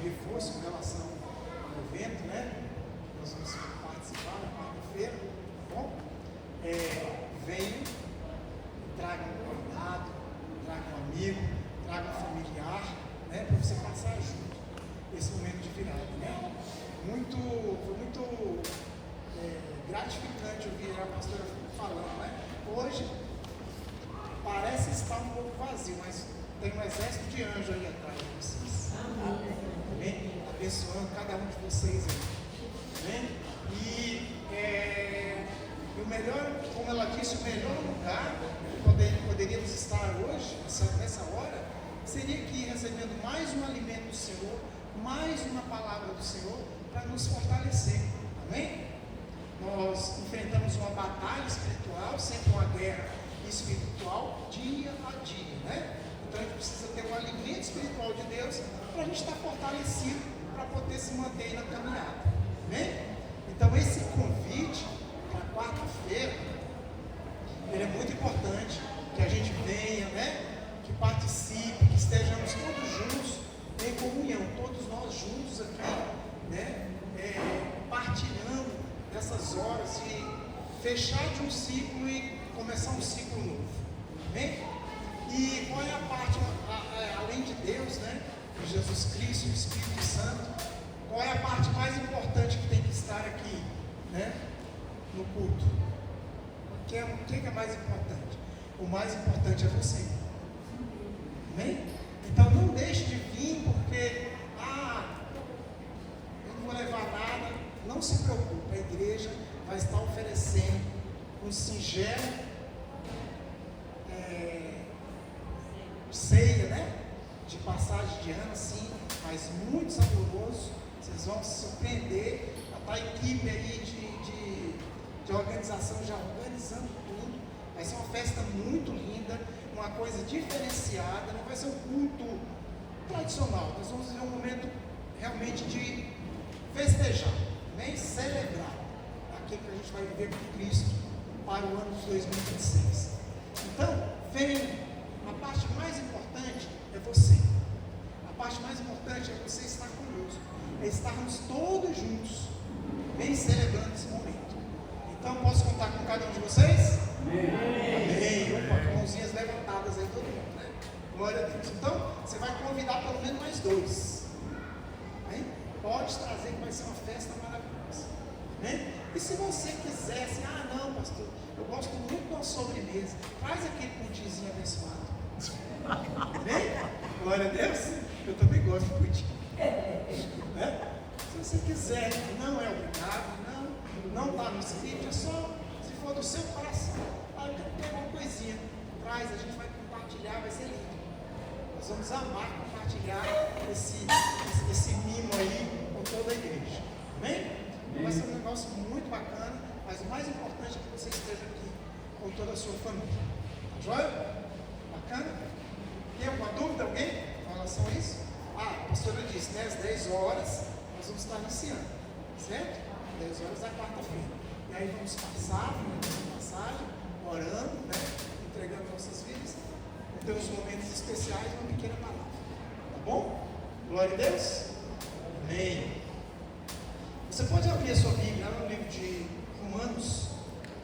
reforço em relação ao evento, né? Nós vamos participar na quarta-feira, tá bom? Venham, tragam um convidado, tragam um amigo, tragam um familiar, né? Para você passar junto esse momento de virada, né? Foi muito gratificante ouvir a pastora falando, né? Hoje parece estar um pouco vazio, mas tem um exército de anjos aí atrás de vocês. Amém? Abençoando cada um de vocês aí. Amém? E o melhor, como ela disse, o melhor lugar que poderíamos estar hoje, nessa hora, seria aqui recebendo mais um alimento do Senhor, mais uma palavra do Senhor para nos fortalecer. Amém? Nós enfrentamos uma batalha espiritual, sempre uma guerra espiritual, dia a dia, né? Então a gente precisa ter um alimento espiritual de Deus para a gente estar fortalecido, para poder se manter na caminhada. Amém? Então esse convite para quarta-feira, ele é muito importante, que a gente venha, né? Que participe, que estejamos todos juntos em comunhão, todos nós juntos aqui, né? Partilhando dessas horas de fechar de um ciclo e começar um ciclo novo. Amém? E qual é a parte, além de Deus, né? De Jesus Cristo e o Espírito Santo, qual é a parte mais importante que tem que estar aqui, né? No culto? O que é mais importante? O mais importante é você. Amém? Então não deixe de vir porque, eu não vou levar nada. Não se preocupe, a igreja vai estar oferecendo um singelo ceia, né? De passagem de ano, assim, mas muito saboroso. Vocês vão se surpreender. A equipe aí de organização já organizando tudo. Vai ser uma festa muito linda, uma coisa diferenciada. Não vai ser um culto tradicional. Nós vamos ter um momento realmente de festejar, nem celebrar aquilo que a gente vai viver com Cristo para o ano de 2026. Então, venha. A parte mais importante é você. A parte mais importante é você estar conosco. É estarmos todos juntos, bem celebrando esse momento. Então, posso contar com cada um de vocês? Amém. Opa, com mãozinhas levantadas aí, todo mundo, né? Glória a Deus. Então, você vai convidar pelo menos mais 2. Amém? Pode trazer que vai ser uma festa maravilhosa. Amém? E se você quiser, assim, não, pastor, eu gosto muito da sobremesa, traz aquele pudinzinho abençoado. Amém? Glória a Deus. Eu também gosto de pudim. Né? Se você quiser, não é obrigado, não está no script, é só se for do seu coração. Eu quero ter uma coisinha, traz, a gente vai compartilhar, vai ser lindo. Nós vamos amar compartilhar esse mimo aí com toda a igreja. Amém? Vai ser um negócio muito bacana, mas o mais importante é que você esteja aqui com toda a sua família. Tá joia? Bacana? Tem alguma dúvida, alguém, com relação a isso? A pastora disse, né, às 10 horas nós vamos estar iniciando, certo? 10 horas da quarta-feira. E aí vamos passar, passagem, orando, né, entregando nossas vidas, ter uns momentos especiais, uma pequena palavra. Tá bom? Glória a Deus. Amém. Você pode abrir a sua Bíblia no livro de Romanos,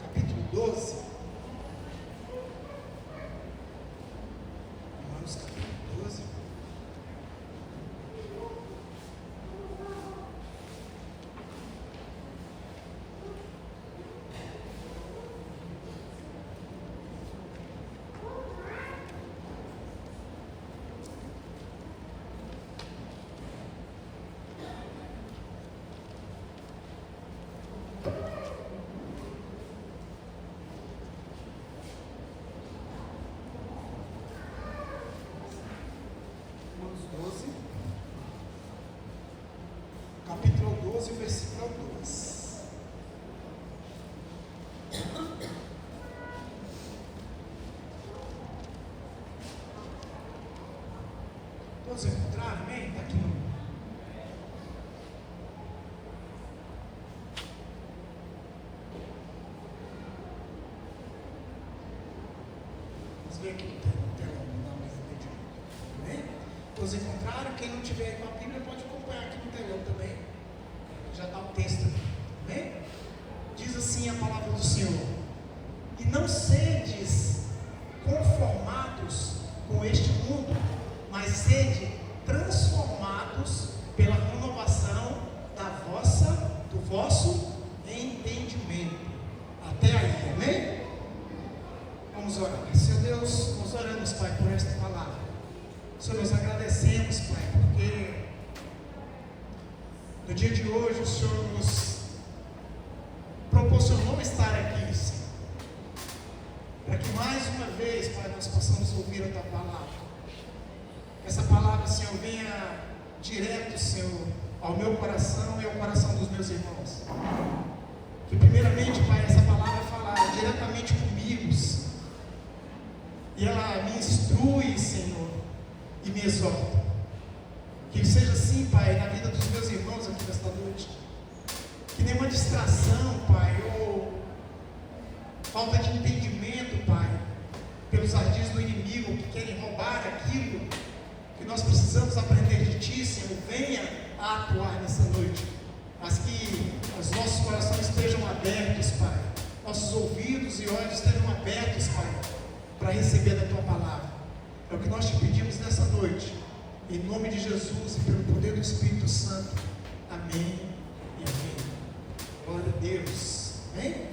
capítulo 12. Romanos, capítulo 12. Capítulo 12, versículo 2. Todos encontraram? Amém? Está aqui no... Vamos ver aqui no telão, não dá mais entendimento. Amém? todos encontraram. Quem não tiver aí com a Bíblia pode acompanhar aqui no telão também. Já está o texto. Amém? Diz assim a palavra do Senhor: e não sedes conformados com este mundo, mas sede transformados pela renovação do vosso entendimento. Até aí, amém? Vamos orar. Senhor Deus, nós oramos, Pai, por esta palavra. Senhor, nós agradecemos, Pai, porque no dia de hoje o Senhor nos proporcionou estar aqui, Senhor, para que mais uma vez, Pai, nós possamos ouvir a Tua palavra. Essa palavra, Senhor, venha direto, Senhor, ao meu coração e ao coração dos meus irmãos. Que primeiramente, Pai, essa palavra falará diretamente comigo, Senhor, e ela me instrui, Senhor, e me exorta. Que seja assim, Pai, na vida dos meus irmãos aqui nesta noite. Que nenhuma distração, Pai, ou falta de entendimento, Pai, pelos ardis do inimigo que querem roubar aquilo que nós precisamos aprender de Ti, Senhor, venha a atuar nessa noite. Mas que os nossos corações estejam abertos, Pai, nossos ouvidos e olhos estejam abertos, Pai, para receber da Tua palavra. É o que nós te pedimos nessa noite, em nome de Jesus e pelo poder do Espírito Santo. Amém e amém. Glória a Deus. Amém?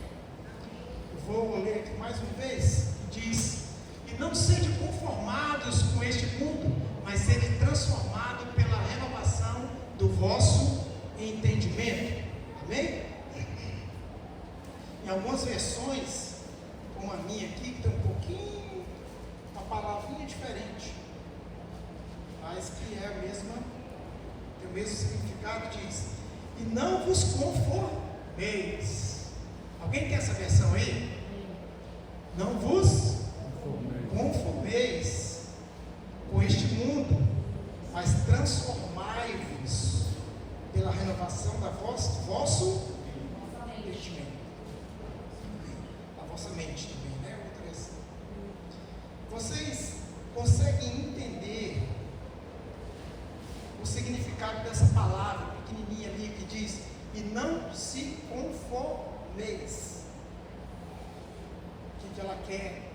Eu vou ler aqui mais uma vez. Diz: e não sede conformados com este mundo, mas sede transformados pela renovação do vosso entendimento. Amém? Em algumas versões, como a minha aqui, que tem um pouquinho, uma palavrinha diferente, mas que é a mesma, tem o mesmo significado, diz: e não vos conformeis. Alguém tem essa versão aí? Não vos conformeis com este mundo, mas transformai-vos pela renovação da vosso entendimento. A vossa mente também, né? Vocês conseguem entender o significado dessa palavra pequenininha ali que diz: e não se conformeis? O que ela quer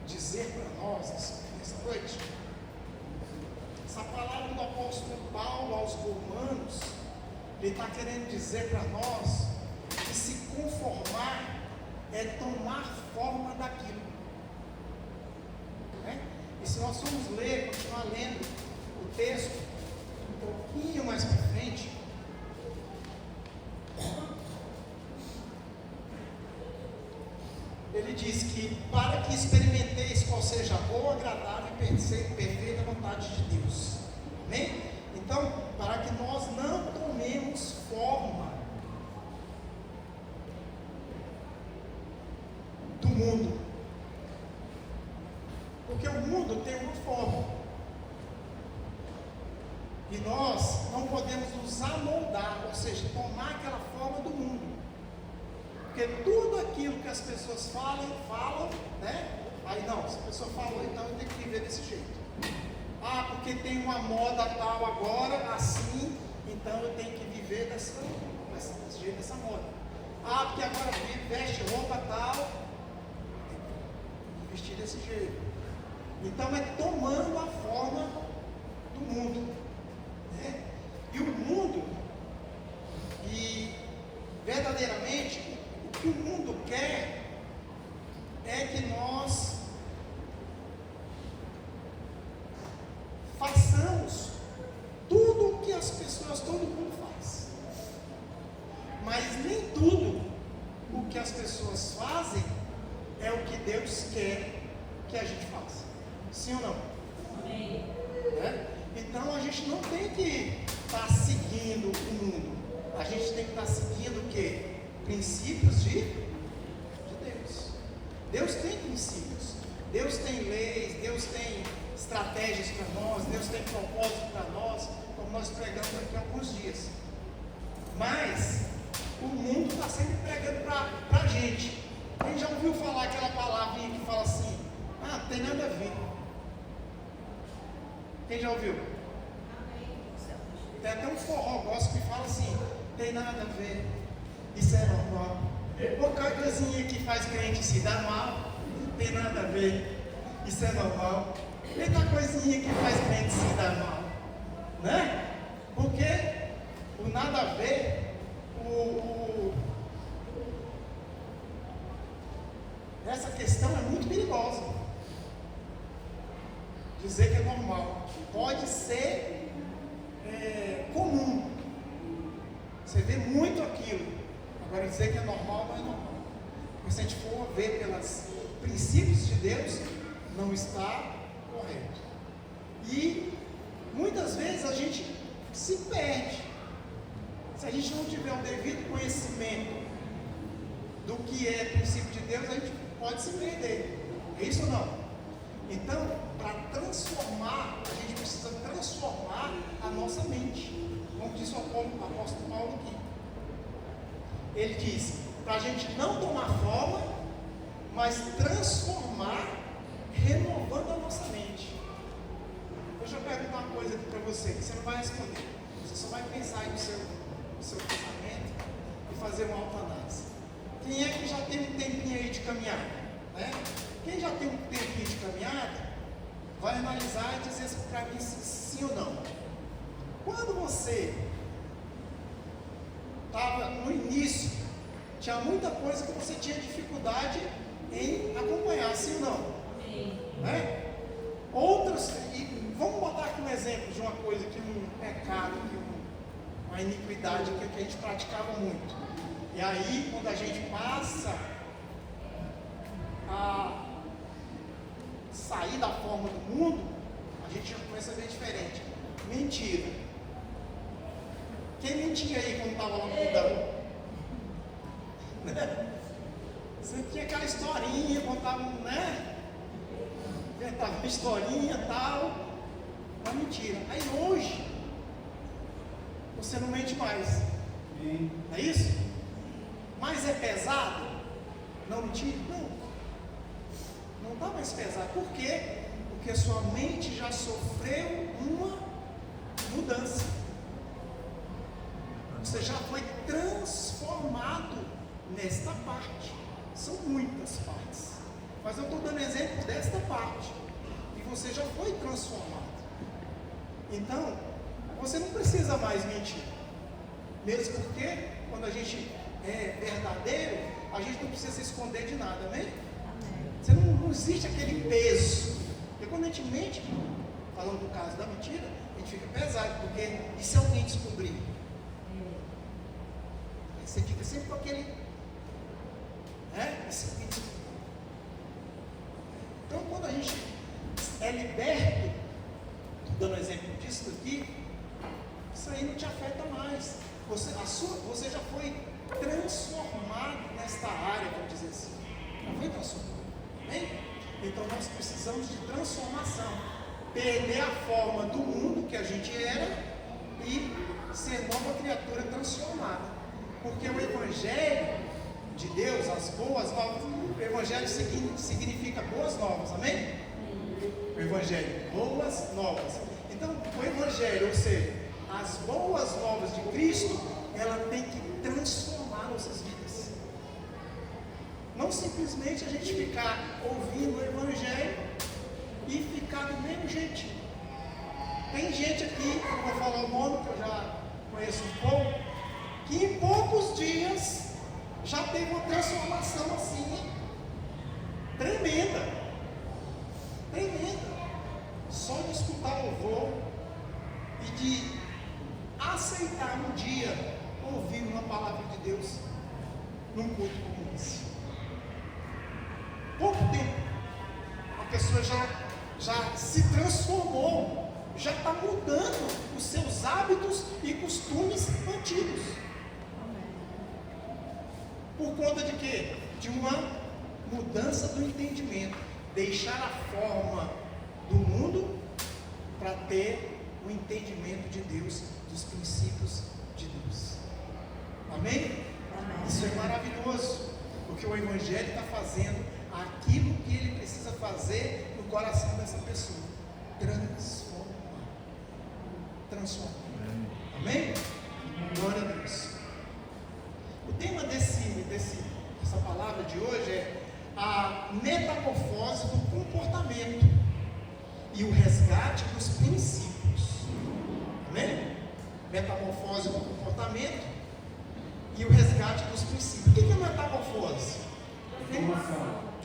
dizer para nós nessa noite? Essa palavra do apóstolo Paulo aos Romanos, ele está querendo dizer para nós que se conformar é tomar forma daquilo, né? E se nós formos ler, continuar lendo o texto um pouquinho mais para frente, ele diz que para que experimenteis qual seja a boa, agradável e perfeita vontade de Deus. Amém? Então, para que nós não tomemos forma do mundo, porque o mundo tem uma forma, e nós não podemos nos amoldar, ou seja, tomar aquela forma do mundo. Porque tudo aquilo que as pessoas falam, né? Aí não, se a pessoa falou, então eu tenho que viver desse jeito. Ah, porque tem uma moda tal agora, assim, então eu tenho que viver desse jeito, dessa moda. Ah, porque agora veste roupa tal, vestir desse jeito. Então é tomando a forma do mundo, né? E o mundo, e verdadeiramente, o que o mundo quer é que nós façamos tudo o que as pessoas, todo mundo faz, mas nem tudo o que as pessoas fazem é o que Deus quer que a gente faça. Sim ou não? Amém. Então a gente não tem que estar seguindo o mundo, a gente tem que estar seguindo o quê? Princípios de Deus. Deus tem princípios, Deus tem leis, Deus tem estratégias para nós, Deus tem propósito para nós, como nós pregamos aqui há alguns dias. Mas o mundo está sempre pregando para a gente. Quem já ouviu falar aquela palavrinha que fala assim: ah, não tem nada a ver? Quem já ouviu? Tem até um forró gospel que fala assim: tem nada a ver, isso é normal. Qualquer coisinha que faz crente se dar mal, tem nada a ver, isso é normal. Eita coisinha que faz crente se dar mal, né? Porque o nada a ver, essa questão é muito perigosa. Dizer que é normal pode ser comum. Você vê muito aquilo. Agora dizer que é normal não é normal. Porque se a gente for ver pelos princípios de Deus, não está correto. E muitas vezes a gente se perde. Se a gente não tiver um devido conhecimento do que é princípio de Deus, a gente pode se perder. É isso ou não? Então, para transformar, a gente precisa transformar a nossa mente. Como disse o apóstolo Paulo aqui. Ele diz, para a gente não tomar forma, mas transformar, renovando a nossa mente. Deixa eu perguntar uma coisa aqui para você, que você não vai responder. Você só vai pensar aí no seu pensamento e fazer uma autoanálise. Quem é que já tem um tempinho aí de caminhada? Né? Quem já tem um tempinho de caminhada, vai analisar e dizer para mim se sim ou não. Quando você estava no início, tinha muita coisa que você tinha dificuldade em acompanhar, sim ou não? Sim. Né? Outras, e vamos botar aqui um exemplo de uma coisa que um pecado, uma iniquidade que a gente praticava muito. E aí, quando a gente passa a sair da forma do mundo, a gente já começa a ver diferente. Mentira. Quem mentia aí quando estava lá no mundão? Você tinha aquela historinha, contava, né? Inventava uma historinha e tal. Uma mentira. Aí hoje, você não mente mais. Não é isso? Mas é pesado? Não mentir? Não. Não está mais pesado. Por quê? Porque sua mente já sofreu uma mudança. Você já foi transformado nesta parte. São muitas partes, mas eu estou dando exemplo desta parte. E você já foi transformado. Então, você não precisa mais mentir. Mesmo porque, quando a gente é verdadeiro, a gente não precisa se esconder de nada, amém? Você não existe aquele peso. Porque quando a gente mente, falando do caso da mentira, a gente fica pesado, porque e se alguém descobrir? Aí você fica sempre com aquele, né? Então, quando a gente é liberto, dando exemplo disso aqui, isso aí não te afeta mais. Você já foi transformado nesta área, vamos dizer assim. Já foi transformado. Amém? Então nós precisamos de transformação. Perder a forma do mundo que a gente era e ser nova criatura transformada. Porque o Evangelho de Deus, as boas novas, o Evangelho significa boas novas, amém? O Evangelho, boas novas. Então, o Evangelho, ou seja, as boas novas de Cristo, ela tem que transformar nossas vidas. Não simplesmente a gente ficar ouvindo o Evangelho e ficar do mesmo jeitinho. Tem gente aqui, eu vou falar o nome, que eu já conheço um pouco, que em poucos dias já teve uma transformação assim, tremenda. Tremenda. Só de escutar louvor e de aceitar um dia ouvir uma palavra de Deus num culto como esse. Pouco tempo, a pessoa já se transformou, já está mudando os seus hábitos e costumes antigos. Por conta de quê? De uma mudança do entendimento. Deixar a forma do mundo para ter o entendimento de Deus, dos princípios de Deus. Amém? Amém. Isso é maravilhoso, porque o Evangelho está fazendo aquilo que ele precisa fazer no coração dessa pessoa. Transformar. Amém? Glória a Deus. O tema dessa palavra de hoje é a metamorfose do comportamento e o resgate dos princípios. Amém? Metamorfose do comportamento e o resgate dos princípios. O que é metamorfose?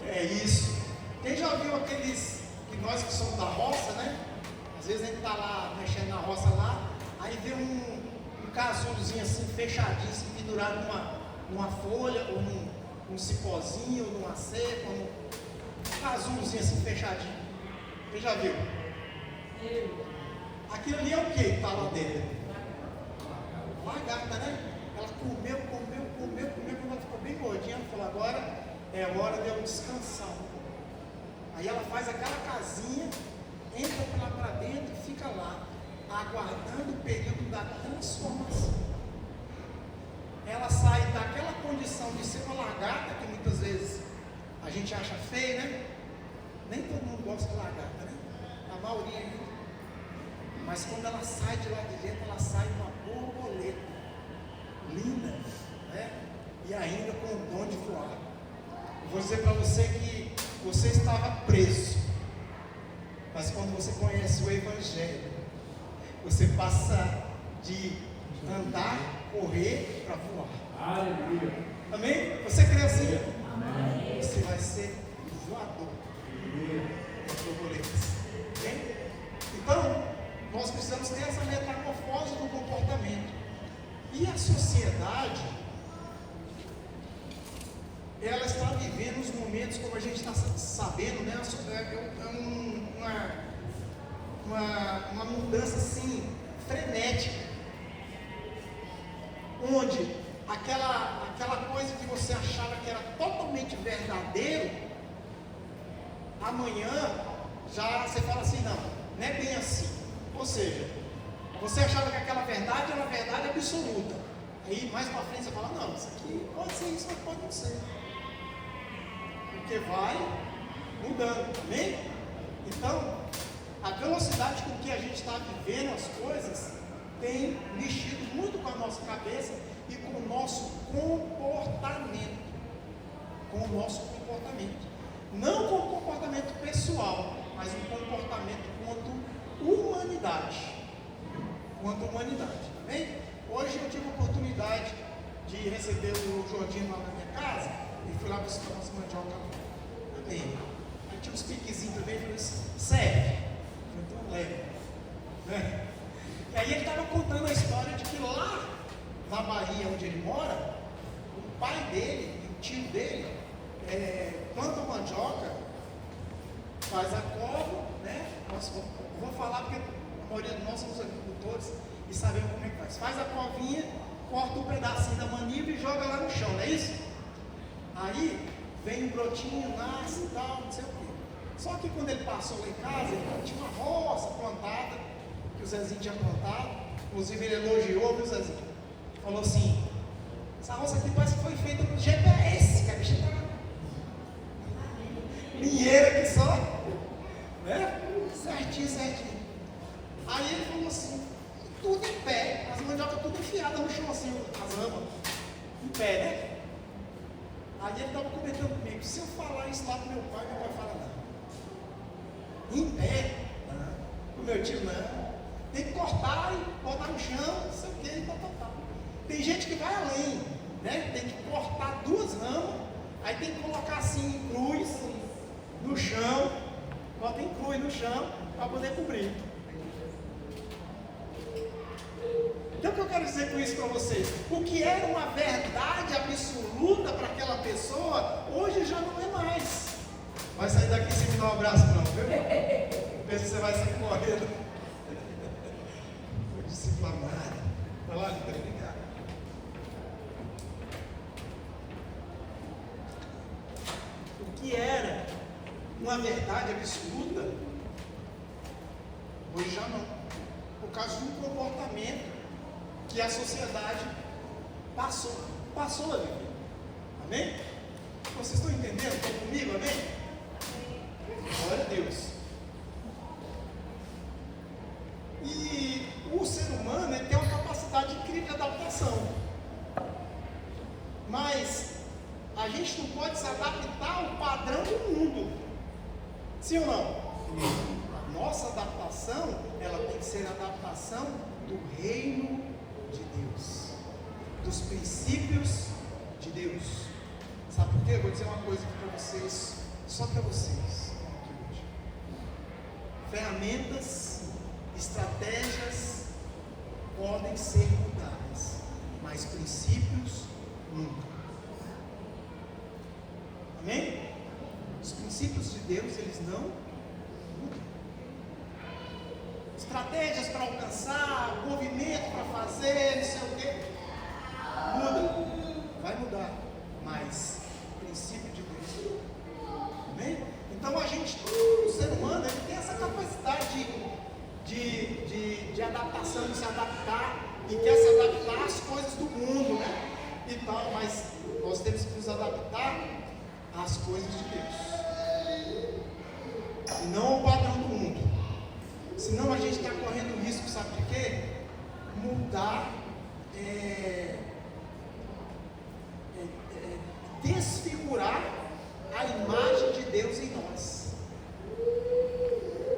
É isso. Quem já viu aqueles, que nós que somos da roça, né? Às vezes a gente está lá mexendo na roça lá, aí vê um casulozinho assim, fechadinho, assim, pendurado numa folha, ou num cipózinho, ou numa seca, ou um casulozinho assim, fechadinho. Quem já viu? Aquilo ali é o que está lá dentro? Lagarta, né? Ela comeu, quando ela ficou bem gordinha, ela falou, agora é hora de eu descansar. Aí ela faz aquela casinha, entra lá para dentro e fica lá, aguardando o período da transformação. Ela sai daquela condição de ser uma lagarta, que muitas vezes a gente acha feio, né? Nem todo mundo gosta de lagarta, né? A maioria ainda. Mas quando ela sai de lá de dentro, ela sai uma borboleta. Linda, né? E ainda com o dom de voar. Eu vou dizer para você que você estava preso, mas quando você conhece o Evangelho, você passa de andar, correr para voar. Aleluia. Amém? Você crê assim? Amém. Você vai ser voador das borboletas. Amém? Então, nós precisamos ter essa metamorfose do comportamento. E a sociedade, ela está vivendo os momentos, como a gente está sabendo, né? Uma mudança assim, frenética, onde aquela coisa que você achava que era totalmente verdadeiro, amanhã já você fala assim, não é bem assim. Ou seja, você achava que aquela verdade era verdade absoluta. Aí mais para frente você fala, não, isso aqui pode ser isso, mas pode não ser. Porque vai mudando, amém? Então, a velocidade com que a gente está vivendo as coisas tem mexido muito com a nossa cabeça e com o nosso comportamento. Com o nosso comportamento. Não com o comportamento pessoal, mas o comportamento quanto humanidade. Quanto humanidade, amém? Hoje eu tive a oportunidade de receber o Jordinho lá na minha casa e fui lá buscar umas mandioca. Amém. Aí tinha uns piquezinhos também, falei assim, serve? Então leve. Né? E aí ele estava contando a história de que lá na Bahia onde ele mora, o pai dele, o tio dele, planta mandioca, faz a cova, né? Vou falar porque a maioria de nós somos agricultores e sabemos como é que faz. Faz a covinha, corta um pedacinho da maniva e joga lá no chão, não é isso? Aí vem um brotinho, nasce e tal, não sei o quê. Só que quando ele passou lá em casa, ele tinha uma roça plantada, que o Zezinho tinha plantado. Inclusive ele elogiou, viu, Zezinho? Falou assim, essa roça aqui parece que foi feita no GPS, que a bicha tá linheira aqui só, né? Certinho. Aí ele falou assim, tudo em pé, as mandiocas tudo enfiadas no chão assim, as ramas, em pé, né? Aí ele estava comentando comigo, se eu falar isso lá pro meu pai fala não. Em pé? Não. O meu tio não. Tem que cortar e botar no chão, não sei o que, tal. Tem gente que vai além, né? Tem que cortar 2 ramas, aí tem que colocar assim em cruz no chão, bota em cruz no chão para poder cobrir. Então o que eu quero dizer com isso para vocês? O que era uma verdade absoluta para aquela pessoa, hoje já não é mais. Vai sair daqui sem me dar um abraço não, viu? Pensa que você vai sair correndo. Foi disciplinado. Vai lá, Lita, obrigado. O que era uma verdade absoluta, hoje já não. Por causa de um comportamento que a sociedade passou a viver. Amém? Vocês estão entendendo? Estão comigo? Amém? Glória a Deus. E o ser humano, ele tem uma capacidade gente não pode se adaptar ao padrão do mundo. Sim ou não? A nossa adaptação, ela tem que ser a adaptação do reino de Deus, dos princípios de Deus. Sabe por quê? Eu vou dizer uma coisa aqui para vocês, só para vocês. Ferramentas, estratégias podem ser mudadas, mas princípios nunca. Amém? Os princípios de Deus, eles não mudam. Estratégias para alcançar, movimento para fazer, não sei o quê, muda, vai mudar, mas o princípio de Deus. Amém? Então a gente, o ser humano, ele tem essa capacidade de adaptação, de se adaptar, e quer se adaptar às coisas do mundo, né? E tal, mas nós temos que nos adaptar às coisas de Deus, e não ao padrão do mundo. Senão a gente está correndo o risco, sabe de quê? Mudar, desfigurar a imagem de Deus em nós.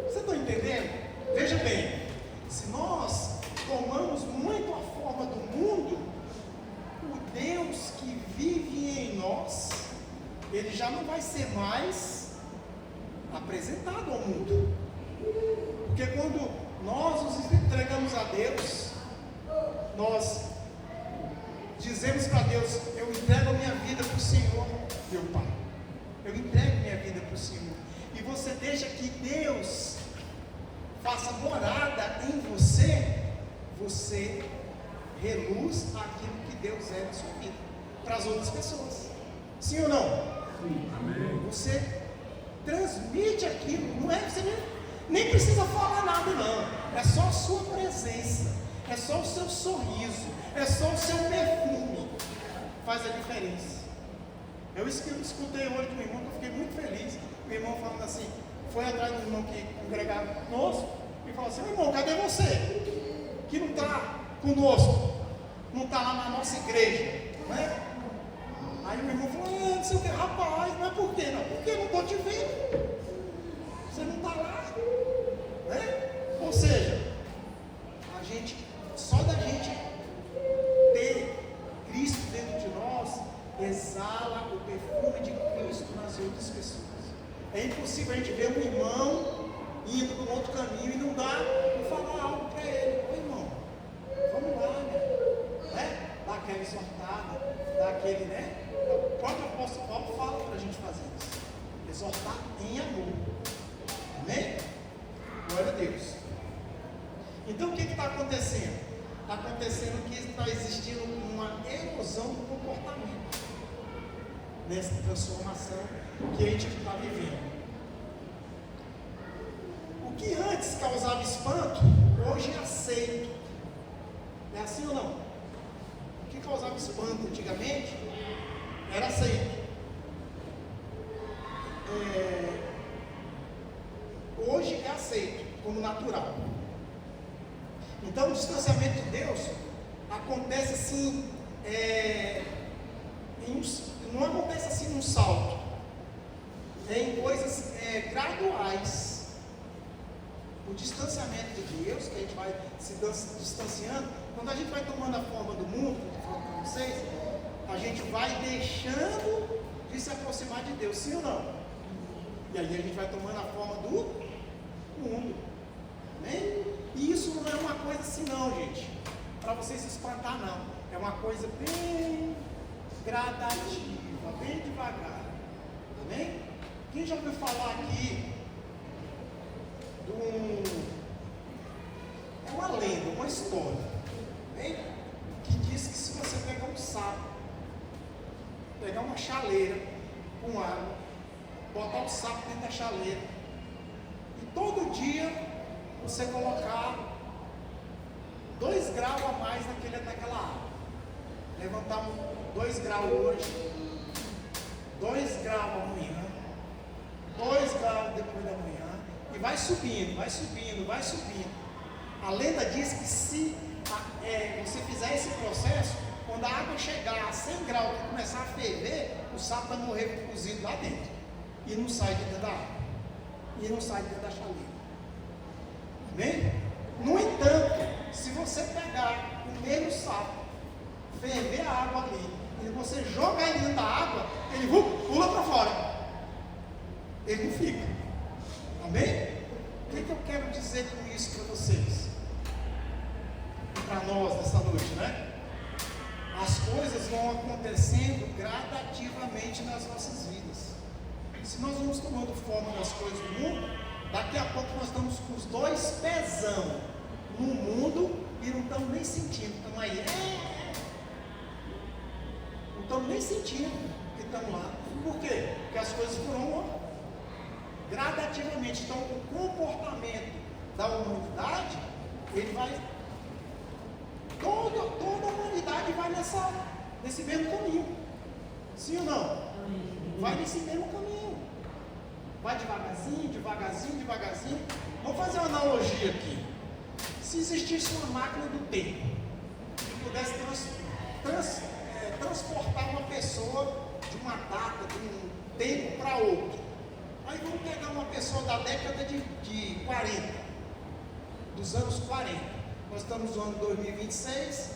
Você está entendendo? Veja bem, se nós tomamos muito a forma do mundo, o Deus que vive em nós, ele já não vai ser mais apresentado ao mundo. Porque quando nós nos entregamos a Deus, nós dizemos para Deus: eu entrego a minha vida para o Senhor, meu Pai. Eu entrego minha vida para o Senhor. E você deixa que Deus faça morada em você, você reluz aquilo que Deus é na sua vida para as outras pessoas. Sim ou não? Sim. Amém. Você transmite aquilo, não é? Você nem precisa falar nada, não. É só a sua presença, é só o seu sorriso, é só o seu perfume faz a diferença. Eu escutei hoje de um irmão que eu fiquei muito feliz. O irmão falando assim, foi atrás do irmão que congregava conosco e falou assim: irmão, cadê você? Que não está conosco, não está lá na nossa igreja, né? Aí o irmão falou: não sei o que, rapaz, mas por quê? Não, porque eu não estou te vendo. Você não está lá, né? Ou seja, a gente, só da gente ter Cristo dentro de nós, exala o perfume de Cristo nas outras pessoas. É impossível a gente ver um irmão indo para um outro caminho e não dar e falar algo para ele: ô irmão, vamos lá, né? Dar aquela exortada, dar aquele, né? O próprio apóstolo Paulo fala para a gente fazer isso, exortar em amor. Amém? Glória a Deus. Então o que está acontecendo? Está acontecendo que está existindo uma erosão do comportamento nessa transformação que a gente está vivendo. O que antes causava espanto, hoje é aceito. É assim ou não? O que causava espanto antigamente era aceito. Hoje é aceito como natural. Então o distanciamento de Deus acontece assim, não acontece assim num salto, em coisas graduais. O distanciamento de Deus, que a gente vai se distanciando, quando a gente vai tomando a forma do mundo, que eu estou falando para vocês, a gente vai deixando de se aproximar de Deus, sim ou não? E aí a gente vai tomando a forma do mundo. Amém? E isso não é uma coisa assim não, gente, para você se espantar não. É uma coisa bem gradativa, bem devagar. Amém? Quem já ouviu falar aqui é uma lenda, uma história, amém? Que diz que se você pegar um sapo, pegar uma chaleira com água, botar o sapo dentro da chaleira e todo dia você colocar 2 graus a mais naquela água, levantar 2 graus hoje, 2 graus amanhã, 2 graus depois da manhã, e vai subindo, vai subindo, vai subindo. A lenda diz que se você fizer esse processo, quando a água chegar a 100 graus e começar a ferver, o sapo vai morrer cozido lá dentro. E não sai de dentro da água. E não sai de dentro da chaleira. Amém? No entanto, se você pegar o mesmo sapo, ferver a água ali, e você jogar ele dentro da água, ele pula para fora. Ele não fica. Amém? O que eu quero dizer com isso para vocês? Para nós nessa noite, né? As coisas vão acontecendo gradativamente nas nossas vidas. Se nós vamos tomando forma das coisas do mundo, daqui a pouco nós estamos com os dois pezão no mundo e não estamos nem sentindo. Estamos aí, não estamos nem sentindo que estamos lá. Por quê? Porque as coisas foram gradativamente. Então, o comportamento da humanidade, ele vai. Toda a humanidade vai nesse mesmo caminho. Sim ou não? Vai nesse mesmo caminho. Vai devagarzinho, devagarzinho, devagarzinho. Vamos fazer uma analogia aqui. Se existisse uma máquina do tempo que pudesse transportar uma pessoa de uma data, de um tempo para outro. Aí vamos pegar uma pessoa da década de 40, dos anos 40. Nós estamos no ano 2026,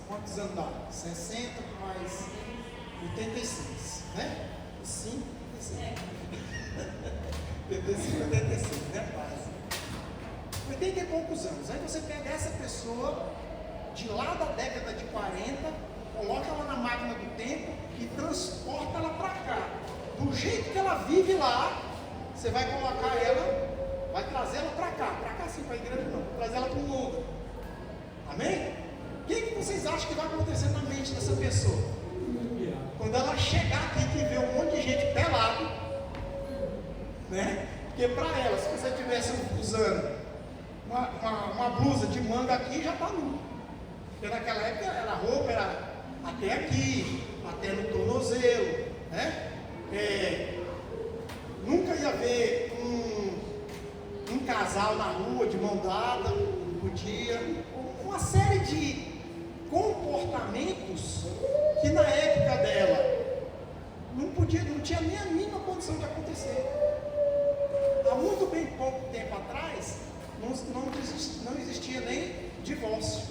quantos anos dá? 60 mais 86, né? 5, 86, né? Quase. 80 e poucos anos. Aí você pega essa pessoa de lá da década de 40, coloca ela na máquina do tempo e transporta ela para cá. Do jeito que ela vive lá, você vai colocar ela, vai trazer ela para cá sim, para a igreja não, trazer ela para o mundo. Amém? O que vocês acham que vai acontecer na mente dessa pessoa? Quando ela chegar aqui e ver um monte de gente pelado, né? Porque para ela, se você estivesse usando uma blusa de manga aqui, já está nu. Porque naquela época a roupa era até aqui, até no tornozelo, né? Nunca ia ver um casal na rua de mão dada, não podia. Uma série de comportamentos que na época dela não tinha nem a mínima condição de acontecer. Há muito bem pouco tempo atrás, não existia nem divórcio.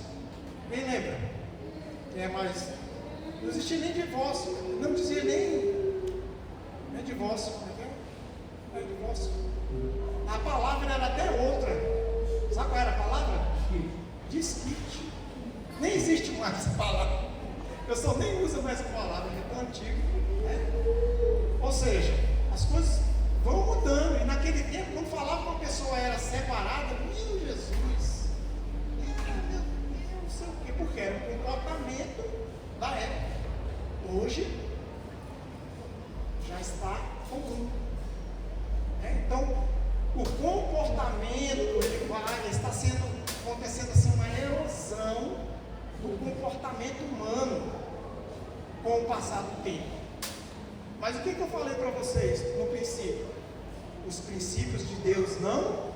Quem lembra? Não existia nem divórcio, não dizia nem divórcio. Não é divórcio. A palavra era até outra. Sabe qual era a palavra? Desquite. Nem existe mais essa palavra. Eu só nem uso mais essa palavra, é tão antigo. Né? Ou seja, as coisas vão mudando. E naquele tempo, quando falava que uma pessoa era separada, meu Jesus, meu Deus, não sei o quê, porque era um comportamento da época. Hoje já está comum. Então, o comportamento está acontecendo assim uma erosão do comportamento humano com o passar do tempo. Mas o que eu falei para vocês no princípio? Os princípios de Deus não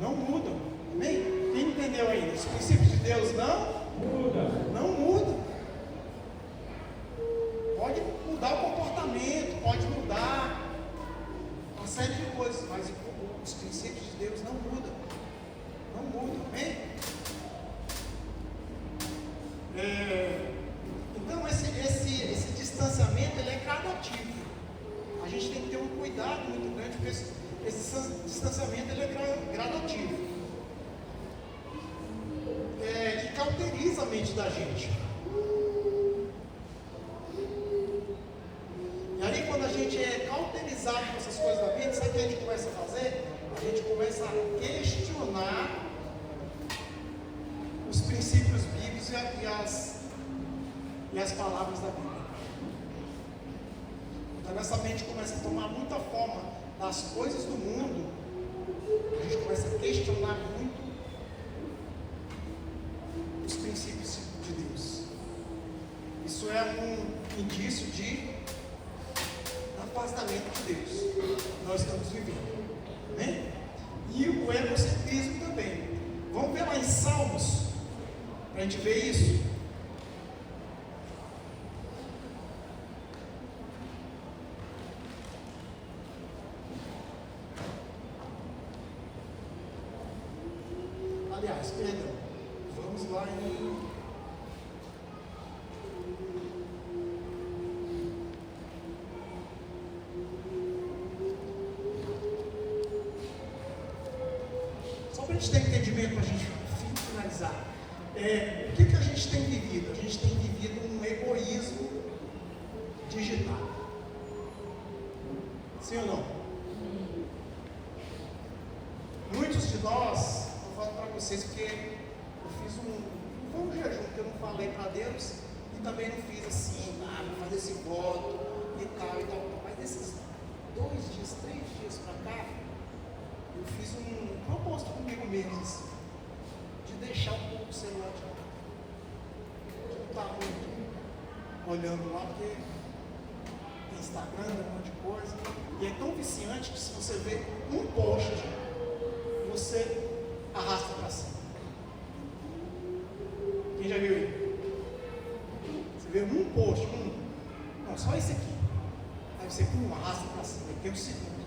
mudam. Amém? Quem entendeu ainda? Os princípios de Deus não mudam. Pode mudar o comportamento, pode mudar uma série de coisas, mas os princípios de Deus não mudam. Não mudam, amém? Então esse distanciamento ele é gradativo. A gente tem que ter um cuidado muito grande, porque esse distanciamento ele é gradativo. E cauteriza a mente da gente. E aí quando a gente é cauterizado com essas coisas da vida, sabe o que a gente começa a fazer? A gente começa a questionar os princípios bíblicos e as palavras da Bíblia. Então nossa mente começa a tomar muita forma das coisas do mundo, a gente começa a questionar muito os princípios de Deus. Isso é um indício de afastamento de Deus que nós estamos vivendo. Amém? E o egocentrismo também. Vamos ver lá em Salmos, para a gente ver isso. Aliás, perdão. Vamos lá em... Só para a gente ter entendimento, para a gente finalizar. O que a gente tem vivido? A gente tem vivido um egoísmo digital. Sim ou não? Muitos de nós, eu falo para vocês porque eu fiz um jejum que eu não falei para Deus e também não fiz assim, vou fazer esse voto e tal. Mas desses 2 dias, 3 dias para cá, eu fiz um propósito comigo mesmo, assim, de deixar um pouco o celular de lado. De não estar muito olhando lá, porque tem Instagram, um monte de coisa. E é tão viciante que se você vê um post, você arrasta para cima. Quem já viu aí? Você vê um post, não, só esse aqui. Aí você arrasta para cima, aí tem o segundo.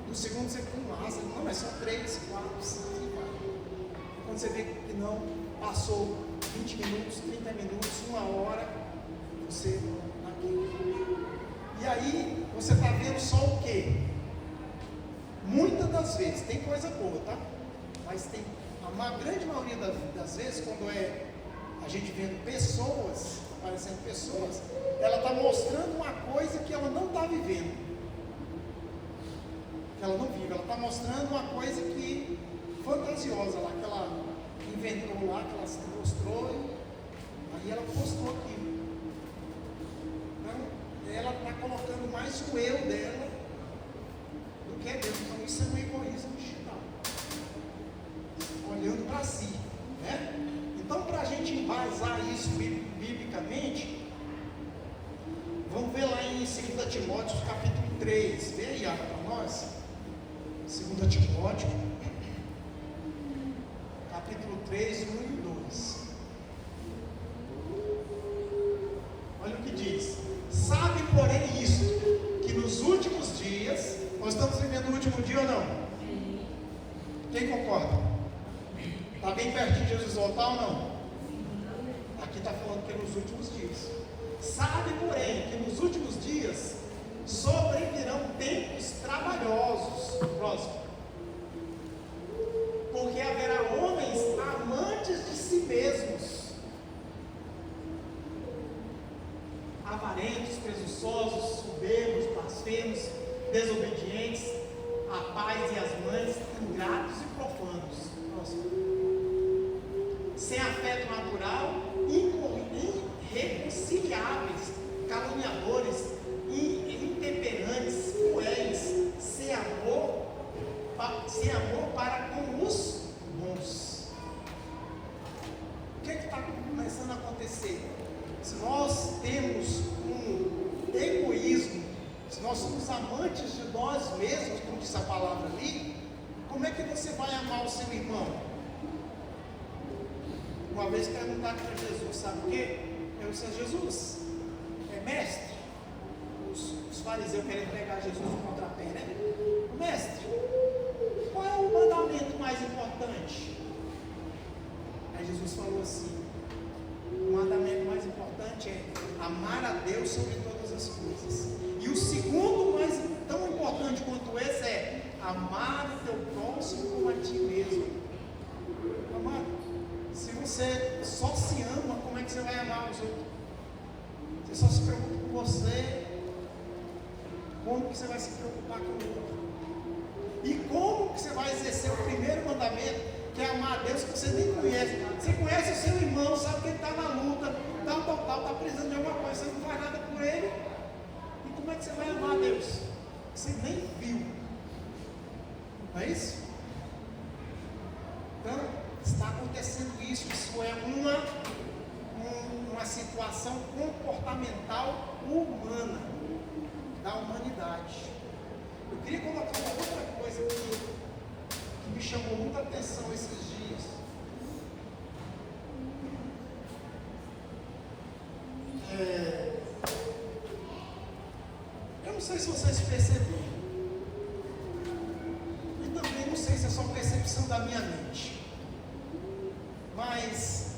No segundo você arrasta, não, mas são 3, 4, 5, quando você vê que não, passou 20 minutos, 30 minutos, 1 hora, você naquilo. E aí, você está vendo só o quê? Muitas das vezes, tem coisa boa, tá? Mas tem, a grande maioria das vezes, quando a gente vendo pessoas, aparecendo pessoas, ela está mostrando uma coisa que ela não está vivendo. Que ela não vive, ela está mostrando uma coisa que fantasiosa lá, que ela inventou lá, que ela se mostrou, aí ela postou aquilo. Ela está colocando mais o eu dela do que é Deus. Então isso é um egoísmo digital, olhando para si, né? Então, para a gente embasar isso biblicamente, vamos ver lá em 2 Timóteo capítulo 3, vê aí para nós, 2 Timóteo capítulo 3, 1 e 2. Olha o que diz: sabe, porém, isto, que nos últimos dias, nós estamos vivendo o último dia ou não? Quem concorda? Está bem pertinho de Jesus voltar ou não? Aqui está falando que é nos últimos dias. Sabe, porém, que nos últimos dias sobrevirão tempos trabalhosos. Próximo. Porque haverá homens amantes de si mesmos, avarentos, presunçosos, soberbos, blasfemos, desobedientes a pais e às mães, ingratos e profanos. Próximo. Sem afeto natural, irreconciliáveis, caluniadores, intemperantes, cruéis, sem amor para com os bons. O que está começando a acontecer? Se nós temos um egoísmo, se nós somos amantes de nós mesmos, como diz a palavra ali, como é que você vai amar o seu irmão? Uma vez perguntaram para Jesus, sabe o quê? Eu disse: Jesus, mestre, os fariseus querem pegar Jesus no contrapé, né? Mestre, qual é o mandamento mais importante? Aí Jesus falou assim: o mandamento mais importante é amar a Deus sobre todas as coisas. E o segundo, mais tão importante quanto esse, é amar o teu próximo como a ti mesmo. Amado, se você só se ama, como é que você vai amar os outros? Você só se preocupa com você, como que você vai se preocupar com o outro? E como que você vai exercer o primeiro mandamento, que é amar a Deus, que você nem conhece? Você conhece o seu irmão, sabe que ele está na luta, está precisando de alguma coisa, você não faz nada por ele. E como é que você vai amar a Deus? Você nem viu. Não é isso? Então, está acontecendo isso. Isso é uma situação comportamental humana, da humanidade. Eu queria colocar uma outra coisa que me chamou muita atenção esses dias. Eu não sei se vocês perceberam, e também não sei se é só percepção da minha mente, Mas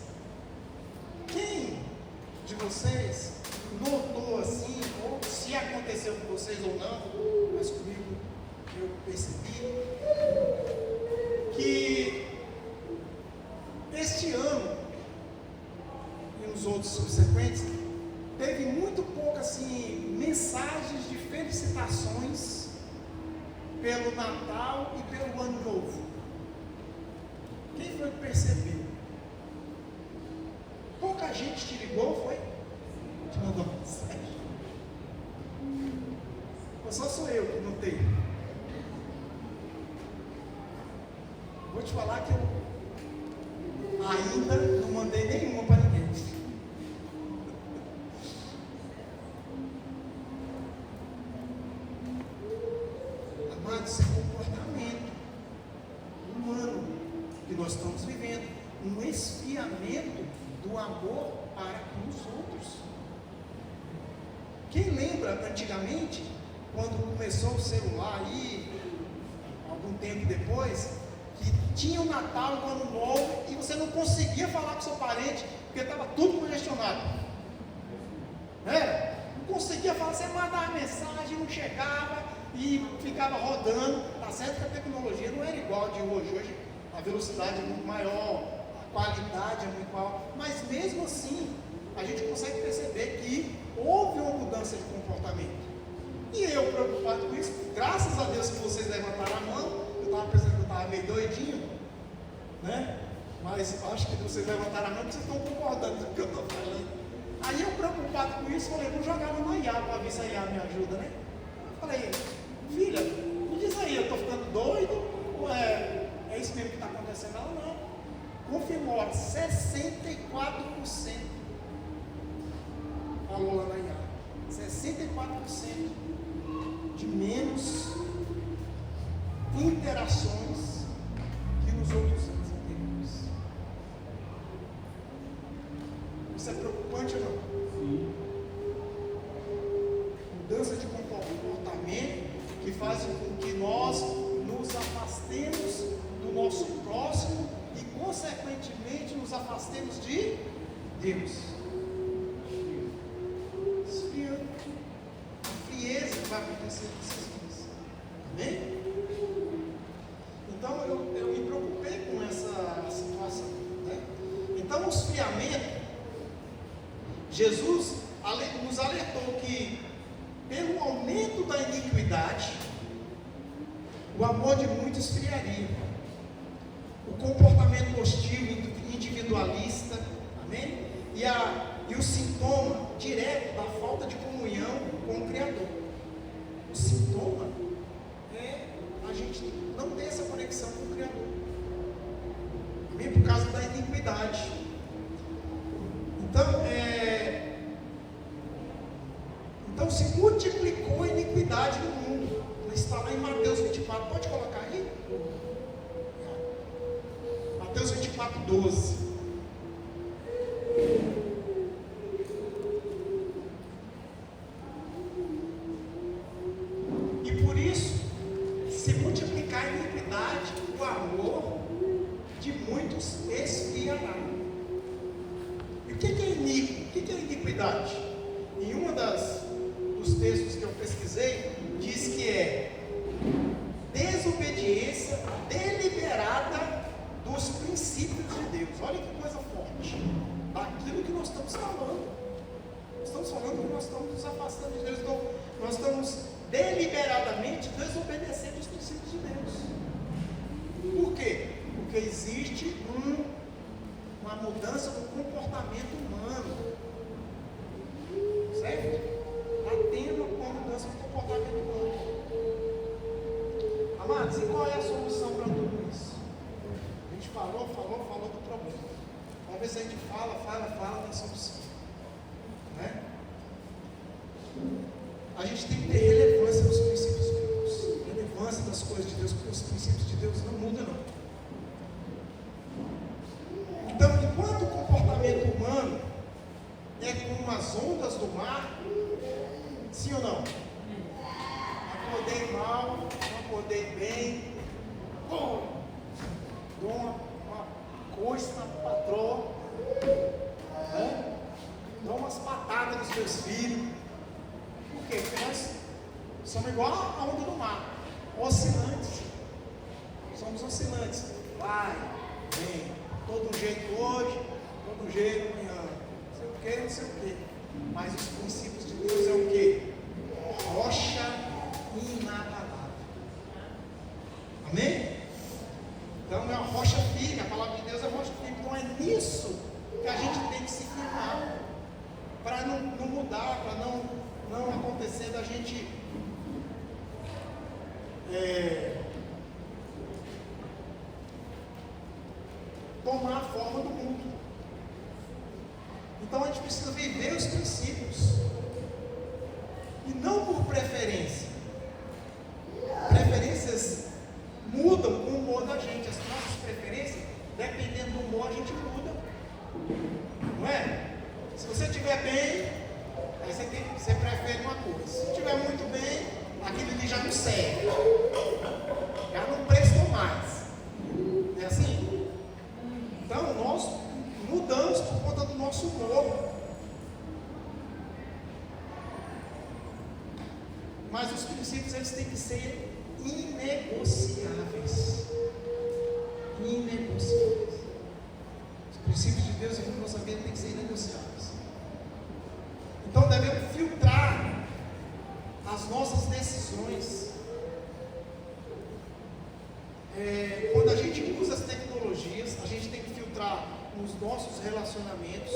quem de vocês notou assim, ou se aconteceu com vocês ou não, mas comigo eu percebi, que este ano e nos outros subsequentes teve muito pouco assim mensagens de felicitações pelo Natal e pelo Ano Novo. Quem foi que percebeu? Pouca gente te ligou, foi? Te mandou mensagem? Ou só sou eu que notei? Vou te falar que eu ainda não mandei nenhuma para ninguém. Amado, esse é um comportamento humano que nós estamos vivendo, um esfriamento do amor para com os outros. Quem lembra antigamente, quando começou o celular aí, algum tempo depois, que tinha o Natal e o Ano Novo e você não conseguia falar com seu parente porque estava tudo congestionado? Não conseguia falar, você mandava mensagem, não chegava e ficava rodando. Tá certo que a tecnologia não era igual de hoje. Hoje a velocidade é muito maior, a qualidade é muito maior, mas mesmo assim a gente consegue perceber que houve uma mudança de comportamento. E eu preocupado com isso, graças a Deus que vocês levantaram a mão. Eu estava pensando que eu estava meio doidinho, né? Mas acho que vocês levantaram a mão porque vocês estão concordando com o que eu estou falando. Aí eu preocupado com isso, falei, vou jogar no IA para ver se a IA me ajuda, né? Eu falei, filha, me diz aí, eu estou ficando doido? Ou é isso mesmo que está acontecendo? Ela não. Confirmou, 64% falou lá na IA. 64% de menos interações que nos outros anos anteriores. Isso é preocupante ou não? Sim. Mudança de comportamento que faz com que nós nos afastemos do nosso próximo e, consequentemente, nos afastemos de Deus. A frieza que vai acontecer com esses dias. Amém? Então eu me preocupei com essa situação, né? Então o esfriamento, Jesus nos alertou que pelo aumento da iniquidade, o amor de muitos esfriaria, o comportamento hostil, individualista, amém? E o sintoma direto da falta de comunhão com o Criador. O sintoma é a gente não ter essa conexão com o Criador, amém? Por causa da iniquidade. Então se multiplicou a iniquidade no mundo. Está lá em Mateus 24, pode colocar aí? Mateus 24, 12. E por isso, se multiplicar a iniquidade, o amor de muitos esfriará. E o que é iníquo? O que é iniquidade? Em um dos textos que eu pesquisei, diz que é desobediência deliberada dos princípios de Deus. Olha que coisa forte. Daquilo que nós estamos falando. Estamos falando que nós estamos nos afastando de Deus. Então, nós estamos deliberadamente desobedecendo os princípios de Deus. Por quê? Porque existe uma mudança no comportamento humano. Certo? Está tendo uma mudança no comportamento humano. Amados, e qual é a solução para tudo isso? A gente falou do problema. Vamos ver se a gente fala da solução. Né? A gente tem que ter relevância nos princípios de Deus. Relevância das coisas de Deus, porque os princípios de Deus não mudam, não. Então, enquanto o comportamento humano é como as ondas do mar, sim ou não? Acordei mal, não acordei bem, dou uma coice na patroa, né? Dá umas patadas nos teus filhos. Por quê? Porque nós somos igual a onda do mar, oscilantes. Somos oscilantes. Vai, vem, todo jeito hoje, todo jeito amanhã. Não sei o que, não sei o que. Mas os princípios de Deus é o que? Rocha inabalável. Amém? Então é uma rocha firme, a palavra de Deus é rocha firme. Então é nisso que a gente tem que se firmar, para não mudar, para não acontecer da gente tomar a forma do mundo. Então a gente precisa viver os princípios, e não por preferência. Preferências mudam com o humor da gente. As nossas preferências, dependendo do humor, a gente muda, não é? Se você estiver bem, aí você prefere uma coisa. Se estiver muito bem, aquilo ali já não serve, já não prestou mais. Não é assim? Então nós mudamos por conta do nosso humor. Mas os princípios, eles têm que ser inegociáveis. Inegociáveis. Os princípios de Deus aqui na nossa vida têm que ser inegociáveis. Então devemos filtrar as nossas decisões. Quando a gente usa as tecnologias, a gente tem que filtrar nos nossos relacionamentos.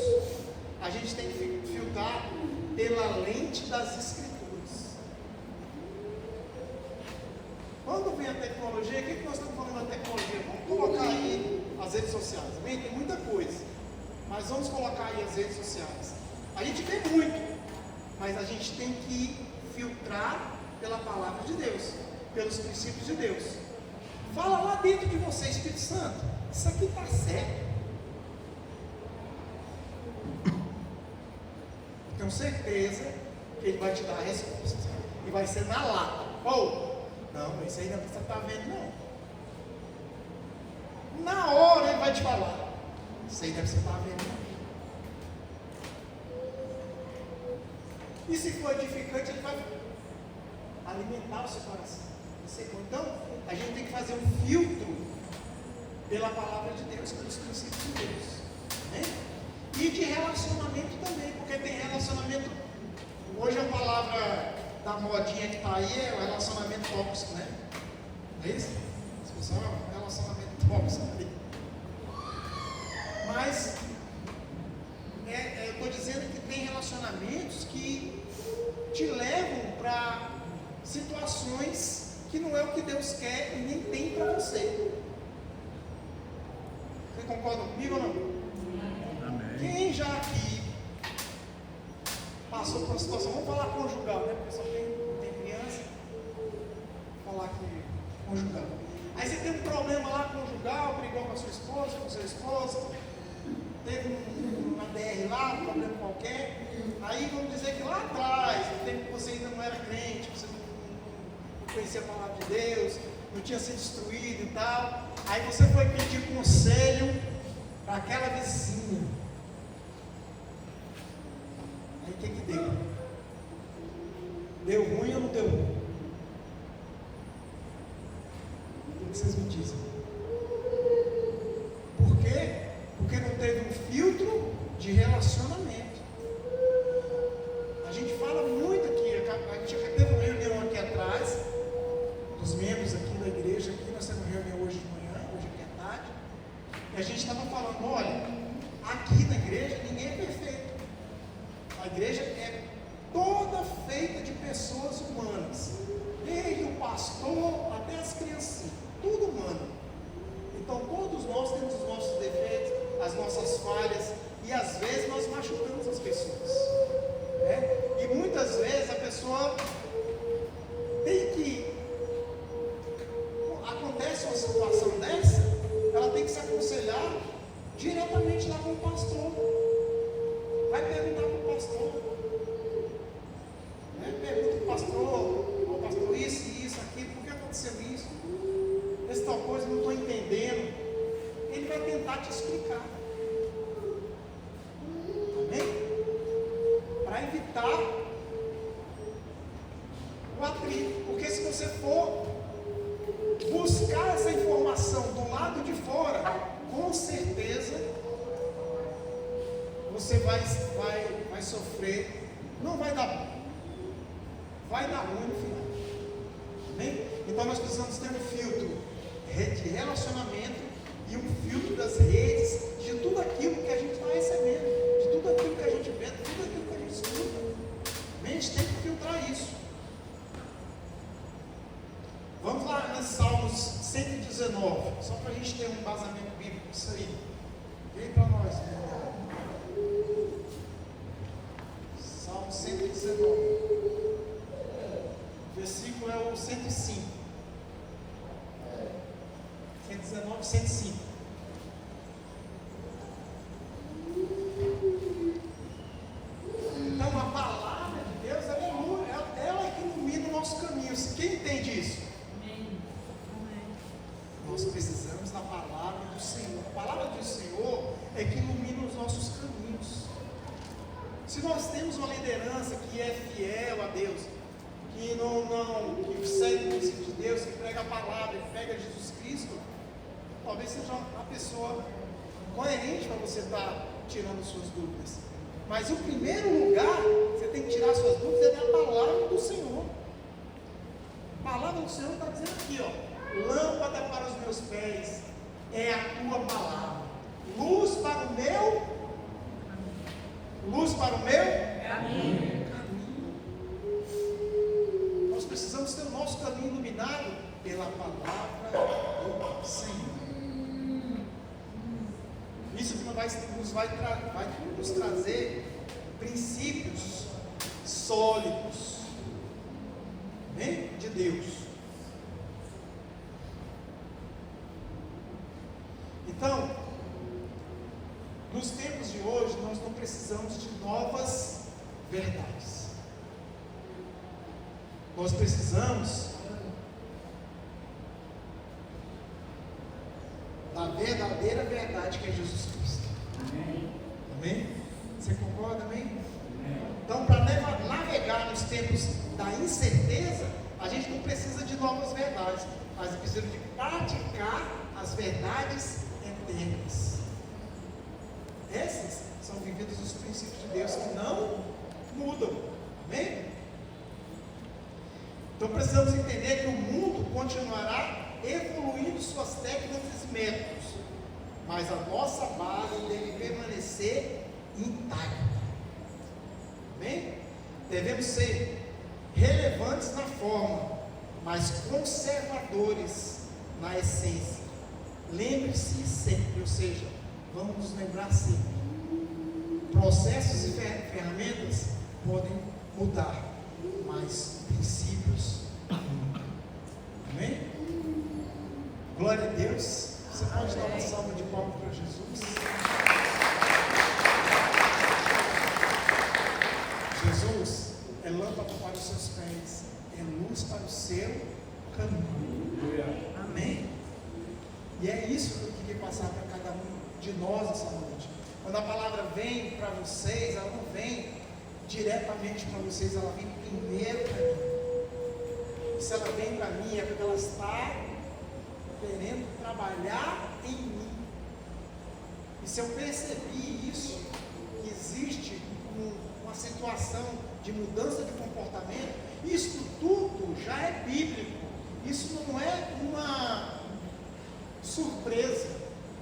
A gente tem que filtrar pela lente das Escrituras. Quando vem a tecnologia, o que nós estamos falando da tecnologia? Vamos colocar aí as redes sociais. Bem, tem muita coisa, mas vamos colocar aí as redes sociais. A gente vê muito, mas a gente tem que filtrar pela palavra de Deus, pelos princípios de Deus. Fala lá dentro de você, Espírito Santo, isso aqui está certo. Tenho certeza que Ele vai te dar a resposta, e vai ser na lata. Não, isso aí não você está vendo, não. Na hora Ele vai te falar. Isso aí deve você estar vendo, não. E se for edificante, Ele vai alimentar o seu coração. Então, a gente tem que fazer um filtro pela palavra de Deus, pelos princípios de Deus, né? E de relacionamento também, porque tem relacionamento. Hoje a palavra da modinha que está aí é o relacionamento tóxico, né? Não é isso? As pessoas é um relacionamento tóxico ali. Mas eu estou dizendo que tem relacionamentos que te levam para situações que não é o que Deus quer e nem tem para você. Você concorda comigo ou não? Amém. Quem já aqui passou por uma situação, vamos falar conjugal, né? Porque só tem criança, vou falar aqui conjugal. Aí você tem um problema lá conjugal, brigou com a sua esposa, com o seu esposo, teve uma DR lá, um problema qualquer. Aí vamos dizer que lá atrás, no tempo que você ainda não era crente, você não conhecia a palavra de Deus, não tinha sido instruído e tal. Aí você foi pedir conselho para aquela vizinha. Aí o que deu? Deu ruim ou não deu ruim? O que vocês me dizem? Por quê? Porque não teve um filtro de relacionamento. A gente fala muito aqui, a gente já teve uma reunião aqui atrás, dos membros aqui da igreja, aqui nós temos reunião hoje de manhã, hoje aqui à tarde, e a gente estava falando, olha, aqui na igreja ninguém é perfeito. A igreja é toda feita de pessoas humanas, desde o pastor até as criancinhas, tudo humano. Então todos nós temos os nossos defeitos, as nossas falhas, e às vezes nós machucamos as pessoas, né? E muitas vezes a pessoa tem que, acontece uma situação dessa, ela tem que se aconselhar diretamente lá com o pastor. Vai perguntar para o pastor, né? Pergunta para o pastor, isso, aquilo, por que aconteceu isso? Essa tal coisa, não estou entendendo. Ele vai tentar tentar te explicar. Amém? Para evitar o atrito. Porque se você for buscar essa informação do lado de fora, com certeza você vai sofrer, não vai dar bom, vai dar ruim no final. Amém? Então nós precisamos ter um filtro de relacionamento e um filtro das redes, de tudo aquilo que a gente está recebendo, de tudo aquilo que a gente vê, de tudo aquilo que a gente escuta. Amém? A gente tem que filtrar isso. Vamos lá nos Salmos 119, só para a gente ter um embasamento bíblico disso aí. Vem para nós, né? Salmo 119, versículo é o 105. 119, 105. Então a palavra de Deus, ela que ilumina o nosso caminho. Quem entende isso? Nós precisamos da palavra do Senhor. A palavra do Senhor é que ilumina os nossos caminhos. Se nós temos uma liderança que é fiel a Deus, que segue o princípio de Deus, que prega a palavra, que prega Jesus Cristo, talvez seja uma pessoa coerente para você estar tirando suas dúvidas. Mas o primeiro lugar que você tem que tirar suas dúvidas é da palavra do Senhor. A palavra do Senhor está dizendo aqui, ó: lâmpada para os meus pés é a tua palavra, luz para o meu caminho. Nós precisamos ter o nosso caminho iluminado pela palavra do Senhor. Isso vai nos trazer princípios sólidos, né, de Deus. Então, nos tempos de hoje, nós não precisamos de novas verdades. Nós precisamos da verdadeira verdade que é Jesus Cristo. Amém? Amém? Você concorda, amém? Amém. Então, para navegar nos tempos da incerteza, a gente não precisa de novas verdades, mas precisa de praticar as verdades eternas. Esses são vividos os princípios de Deus que não mudam. Amém? Então precisamos entender que o mundo continuará evoluindo suas técnicas e métodos, mas a nossa base deve permanecer intacta. Amém? Devemos ser relevantes na forma, mas conservadores na essência. Lembre-se sempre, ou seja, vamos nos lembrar sempre. Processos e ferramentas podem mudar, mas princípios não. Amém? Glória a Deus. Você pode dar uma salva de palmas para Jesus? Jesus é lâmpada para os seus pés, é luz para o seu caminho. Amém? E é isso que eu queria passar para cada um de nós essa noite. Quando a palavra vem para vocês, ela não vem diretamente para vocês, ela vem primeiro para mim. Se ela vem para mim, é porque ela está querendo trabalhar em mim. E se eu percebi isso, que existe uma situação de mudança de comportamento, isso tudo já é bíblico. Isso não é uma surpresa,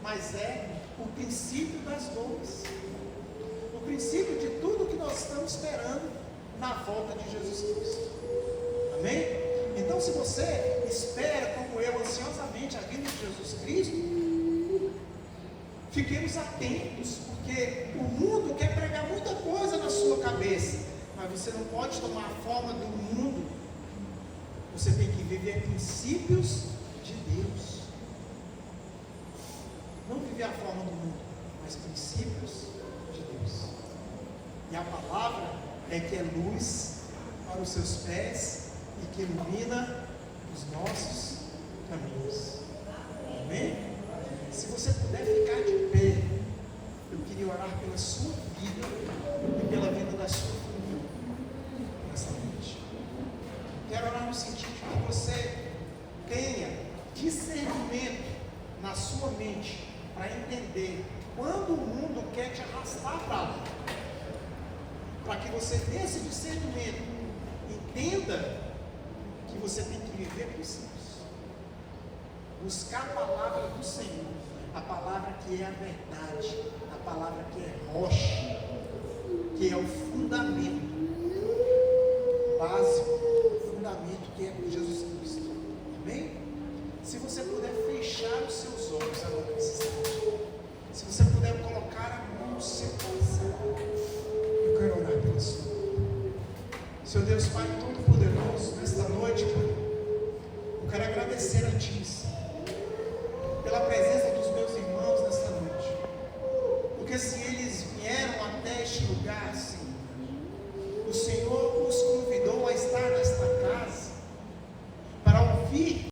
mas é o princípio das dores, o princípio de tudo que nós estamos esperando na volta de Jesus Cristo. Amém? Então, se você espera, como eu, ansiosamente a vinda de Jesus Cristo, fiquemos atentos, porque o mundo quer pregar muita coisa na sua cabeça, mas você não pode tomar a forma do mundo. Você tem que viver princípios de Deus. Não viver a forma do mundo, mas princípios de Deus. E a palavra é que é luz para os seus pés e que ilumina os nossos caminhos. Amém? Se você puder ficar de discernimento na sua mente para entender quando o mundo quer te arrastar para lá, para que você, nesse discernimento, entenda que você tem que viver princípios, buscar a palavra do Senhor, a palavra que é a verdade, a palavra que é rocha, que é o fundamento básico, o fundamento que é Jesus Cristo. Amém? Se você puder fechar os seus olhos agora nesse instante, se você puder colocar a mão no seu coração, eu quero orar pela sua vida. Seu Deus Pai Todo-Poderoso, nesta noite, Pai, eu quero agradecer a Ti, Senhor, pela presença